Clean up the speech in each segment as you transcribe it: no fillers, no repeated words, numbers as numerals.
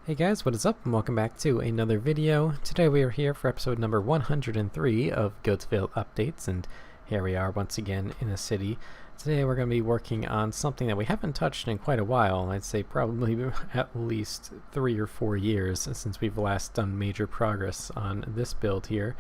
Hey guys, what is up and welcome back to another video. Today we are here for episode number 103 of Goattville Updates, and here we are once again in a city. Today we're going to be working on something that we haven't touched in quite a while. I'd say probably at least 3 or 4 years since we've last done major progress on this build here.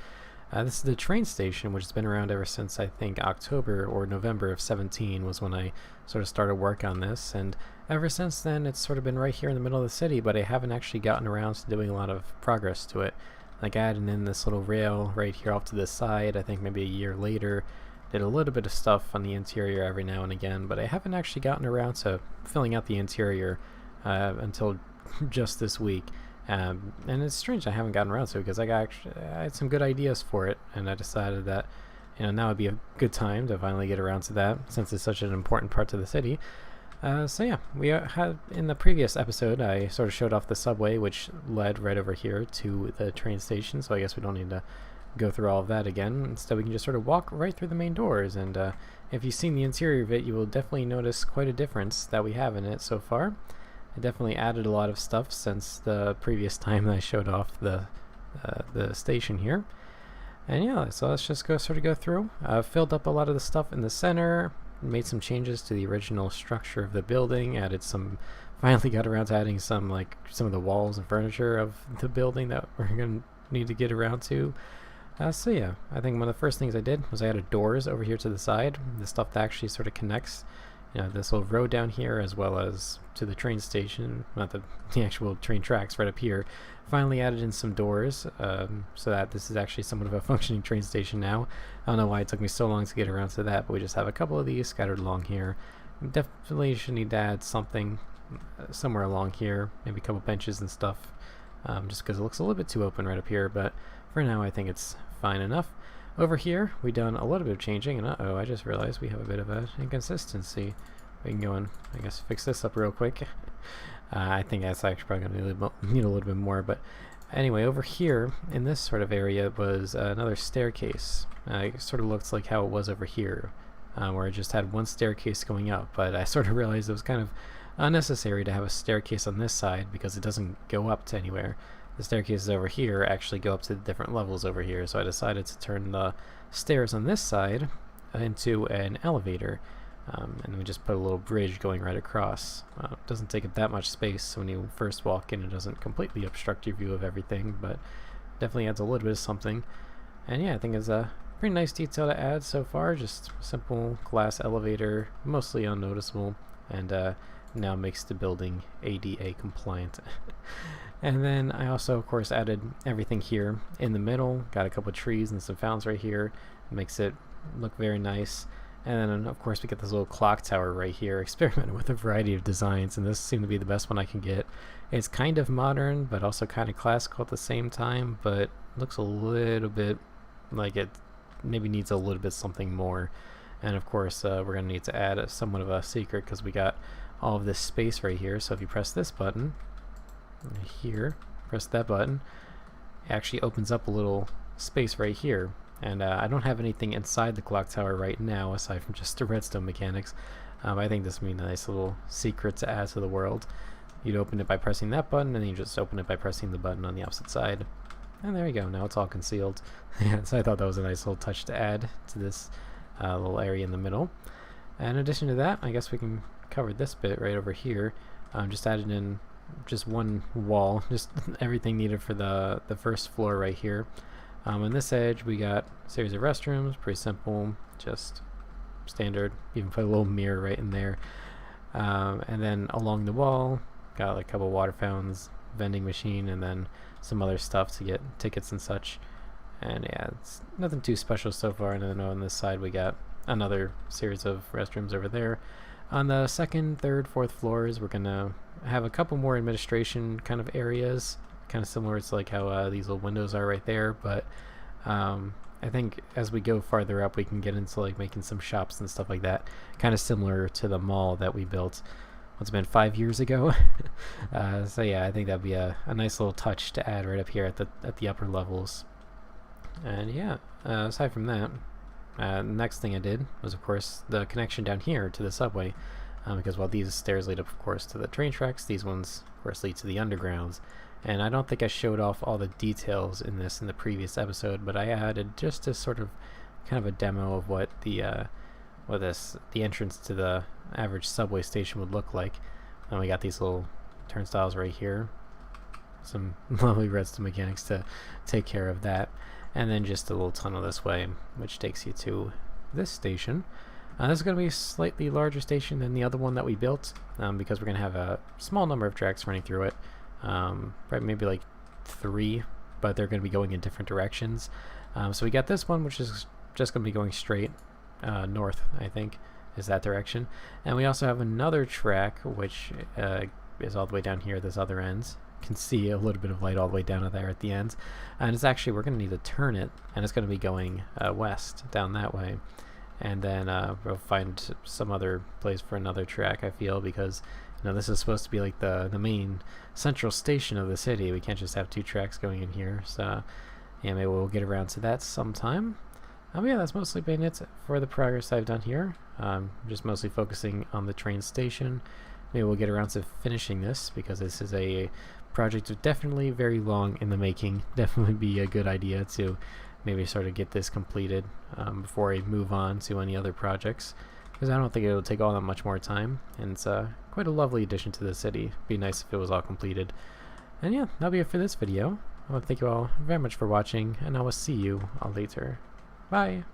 This is the train station, which has been around ever since I think October or November of 17 was when I sort of started work on this, and ever since then it's sort of been right here in the middle of the city, but I haven't actually gotten around to doing a lot of progress to it. Like adding in this little rail right here off to the side, I think maybe a year later. Did a little bit of stuff on the interior every now and again, but I haven't actually gotten around to filling out the interior until just this week. And it's strange I haven't gotten around to it because I had some good ideas for it, and I decided that now would be a good time to finally get around to that since it's such an important part to the city. So yeah, we had in the previous episode I sort of showed off the subway, which led right over here to the train station, so I guess we don't need to go through all of that again. Instead we can just sort of walk right through the main doors, and if you've seen the interior of it, you will definitely notice quite a difference that we have in it so far. I definitely added a lot of stuff since the previous time that I showed off the station here. And yeah, so let's just go through. Filled up a lot of the stuff in the center, made some changes to the original structure of the building, finally got around to adding some of the walls and furniture of the building that we're going to need to get around to. So yeah, I think one of the first things I did was I added doors over here to the side, the stuff that actually sort of connects this little road down here as well as to the train station, not the actual train tracks right up here. Finally added in some doors so that this is actually somewhat of a functioning train station now. I don't know why it took me so long to get around to that, but we just have a couple of these scattered along here. Definitely should need to add something somewhere along here, maybe a couple benches and stuff, just because it looks a little bit too open right up here, but for now I think it's fine enough. Over here, we've done a little bit of changing, and uh-oh, I just realized we have a bit of an inconsistency. We can go and, I guess, fix this up real quick. I think that's actually probably going to need a little bit more, but anyway, over here, in this sort of area, was another staircase. It sort of looks like how it was over here, where I just had one staircase going up, but I sort of realized it was kind of unnecessary to have a staircase on this side because it doesn't go up to anywhere. The staircases over here actually go up to the different levels over here, so I decided to turn the stairs on this side into an elevator, and then we just put a little bridge going right across. It doesn't take up that much space, so when you first walk in it doesn't completely obstruct your view of everything, but definitely adds a little bit of something. And yeah, I think it's a pretty nice detail to add so far, just simple glass elevator, mostly unnoticeable, and now makes the building ADA compliant. And then I also, of course, added everything here in the middle. Got a couple of trees and some fountains right here. Makes it look very nice. And then, of course, we get this little clock tower right here. Experimented with a variety of designs, and this seemed to be the best one I can get. It's kind of modern, but also kind of classical at the same time, but looks a little bit like it maybe needs a little bit something more. And, of course, we're going to need to add somewhat of a secret because we got all of this space right here. So if you press this button here, press that button, it actually opens up a little space right here, and I don't have anything inside the clock tower right now aside from just the redstone mechanics. I think this would be a nice little secret to add to the world. You'd open it by pressing that button, and then you just open it by pressing the button on the opposite side, and there you go, now it's all concealed. So I thought that was a nice little touch to add to this little area in the middle. And in addition to that, I guess we can cover this bit right over here. Just added in just one wall, just everything needed for the first floor right here. On this edge we got a series of restrooms, pretty simple, just standard. Even put a little mirror right in there. And then along the wall got like a couple water fountains, vending machine, and then some other stuff to get tickets and such. And yeah, it's nothing too special so far. And then on this side we got another series of restrooms over there. On the second, third, fourth floors, we're gonna have a couple more administration kind of areas, kind of similar to like how these little windows are right there, but I think as we go farther up we can get into like making some shops and stuff like that, kind of similar to the mall that we built, what's been 5 years ago. So yeah, I think that'd be a nice little touch to add right up here at the upper levels. And yeah, aside from that, next thing I did was, of course, the connection down here to the subway, because while these stairs lead up, of course, to the train tracks, these ones, of course lead to the undergrounds. And I don't think I showed off all the details in this in the previous episode, but I added just a sort of kind of a demo of what the entrance to the average subway station would look like. And we got these little turnstiles right here. Some lovely redstone mechanics to take care of that. And then just a little tunnel this way, which takes you to this station. This is going to be a slightly larger station than the other one that we built, because we're going to have a small number of tracks running through it. Probably maybe like 3, but they're going to be going in different directions. So we got this one, which is just going to be going straight north, I think, is that direction. And we also have another track, which is all the way down here at this other end. You can see a little bit of light all the way down there at the ends. And it's actually, we're going to need to turn it, and it's going to be going west, down that way. And then we'll find some other place for another track, I feel, because this is supposed to be like the main central station of the city. We can't just have 2 tracks going in here. So yeah, maybe we'll get around to that sometime. Yeah, that's mostly been it for the progress I've done here. Just mostly focusing on the train station. Maybe we'll get around to finishing this, because this is a project definitely very long in the making. Definitely be a good idea to maybe sort of get this completed before I move on to any other projects, because I don't think it'll take all that much more time, and it's quite a lovely addition to the city. Be nice if it was all completed. And yeah, that'll be it for this video. I want to thank you all very much for watching, and I will see you all later. Bye!